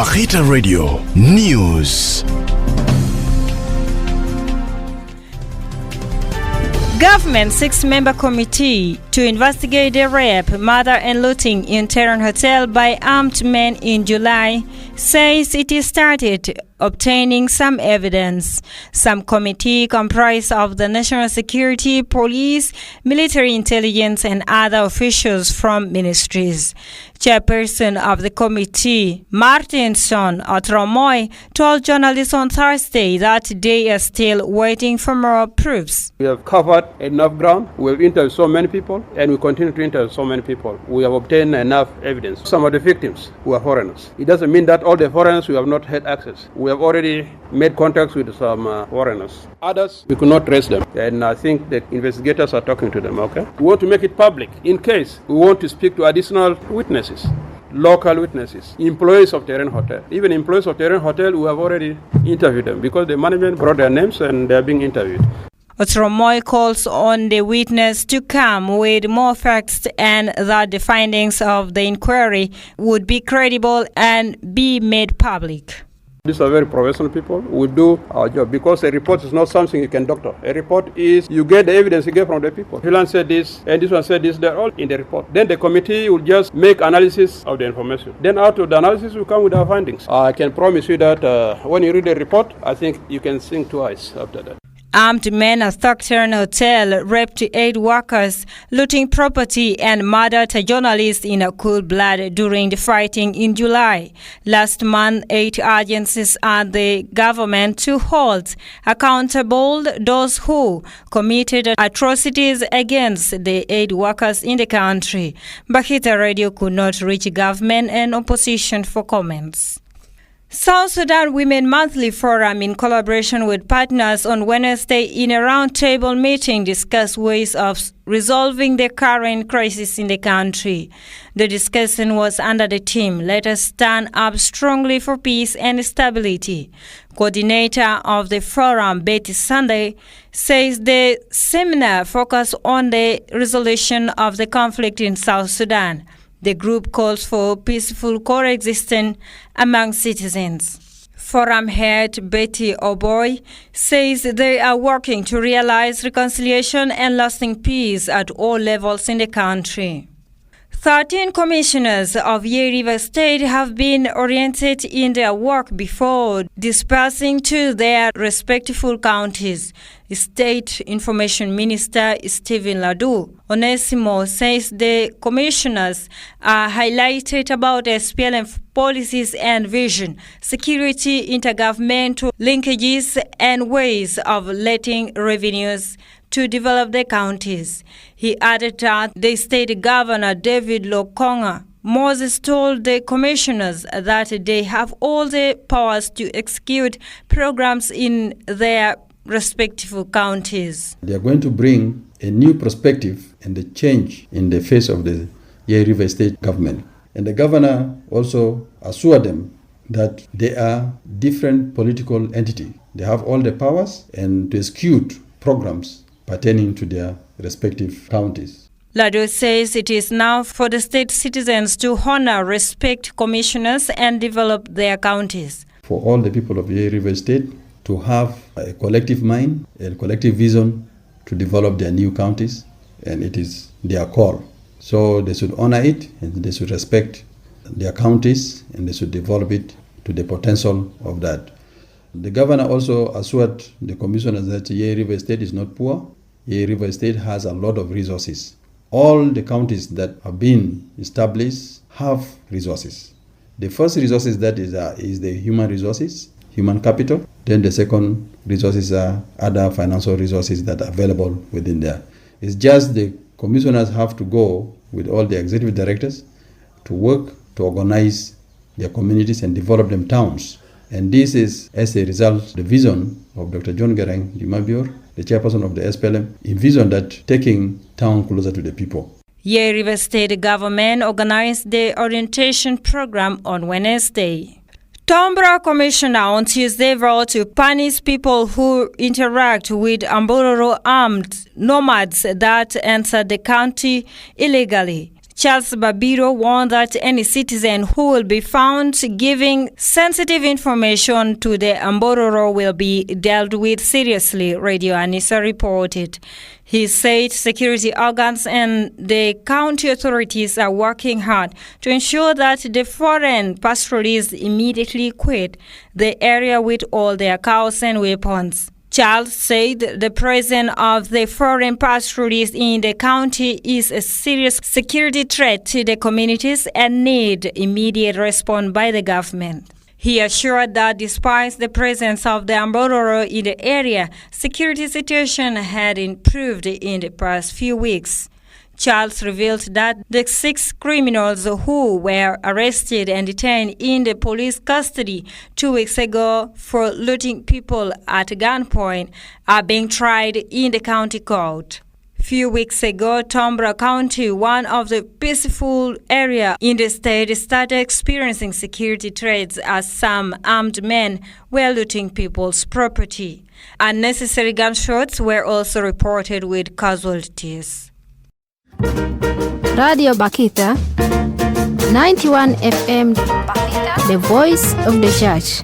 Bakita Radio News. Government 6-member committee to investigate the rape, murder and looting in Tehran hotel by armed men in July says it has started obtaining some evidence. Some committee comprised of the National Security, Police, Military Intelligence and other officials from ministries. Chairperson of the committee, Martinson Otromoy, told journalists on Thursday that they are still waiting for more proofs. We have covered enough ground. We have interviewed so many people and we continue to interview so many people. We have obtained enough evidence. Some of the victims were foreigners. It doesn't mean that all the foreigners we have not had access. We have already made contacts with some foreigners. Others, we could not trace them. And I think the investigators are talking to them, okay? We want to make it public in case we want to speak to additional witnesses, local witnesses, employees of Tehran Hotel. Even employees of Tehran Hotel, we have already interviewed them because the management brought their names and they are being interviewed. Otromoy calls on the witness to come with more facts and that the findings of the inquiry would be credible and be made public. These are very professional people. We do our job because a report is not something you can doctor. A report is you get the evidence you get from the people. Philan said this and this one said this. They're all in the report. Then the committee will just make analysis of the information. Then out of the analysis we come with our findings. I can promise you that when you read the report, I think you can think twice after that. Armed men at Tehran hotel raped 8 workers, looting property and murdered a journalist in a cool blood during the fighting in July. Last month, 8 agencies asked the government to hold accountable those who committed atrocities against the 8 workers in the country. Bakita Radio could not reach government and opposition for comments. South Sudan Women Monthly Forum, in collaboration with partners on Wednesday in a roundtable meeting, discussed ways of resolving the current crisis in the country. The discussion was under the theme, "Let us stand up strongly for peace and stability." Coordinator of the forum, Betty Sunday, says the seminar focused on the resolution of the conflict in South Sudan. The group calls for peaceful coexistence among citizens. Forum head Betty Oboy says they are working to realize reconciliation and lasting peace at all levels in the country. 13 commissioners of Ye River State have been oriented in their work before dispersing to their respective counties. State Information Minister Stephen Ladu Onesimo says the commissioners are highlighted about SPLM policies and vision, security, intergovernmental linkages, and ways of letting revenues to develop the counties. He added that the state governor, David Lokonga Moses, told the commissioners that they have all the powers to execute programs in their respective counties. They are going to bring a new perspective and a change in the face of the Ye River State government. And the governor also assured them that they are different political entity. They have all the powers and to execute programs pertaining to their respective counties. Lado says it is now for the state citizens to honor, respect commissioners and develop their counties. For all the people of Ye River State to have a collective mind, a collective vision to develop their new counties, and it is their call. So they should honor it and they should respect their counties and they should develop it to the potential of that. The governor also assured the commissioners that Ye River State is not poor. Ye River State has a lot of resources. All the counties that have been established have resources. The first resources that is the human resources, human capital. Then the second resources are other financial resources that are available within there. It's just the commissioners have to go with all the executive directors to work to organize their communities and develop them towns. And this is, as a result, the vision of Dr. John Garang Jumabior, the chairperson of the SPLM, envisioned that taking town closer to the people. Ye River State government organized the orientation program on Wednesday. Tombra Commissioner on Tuesday vowed to punish people who interact with Ambororo armed nomads that enter the county illegally. Charles Babiro warned that any citizen who will be found giving sensitive information to the Ambororo will be dealt with seriously, Radio Anissa reported. He said security organs and the county authorities are working hard to ensure that the foreign pastoralists immediately quit the area with all their cows and weapons. Charles said the presence of the foreign pastoralists in the county is a serious security threat to the communities and need immediate response by the government. He assured that despite the presence of the Ambororo in the area, security situation had improved in the past few weeks. Charles revealed that the 6 criminals who were arrested and detained in the police custody 2 weeks ago for looting people at gunpoint are being tried in the county court. Few weeks ago, Tombra County, one of the peaceful areas in the state, started experiencing security threats as some armed men were looting people's property. Unnecessary gunshots were also reported with casualties. Radio Bakita 91 FM, the voice of the church.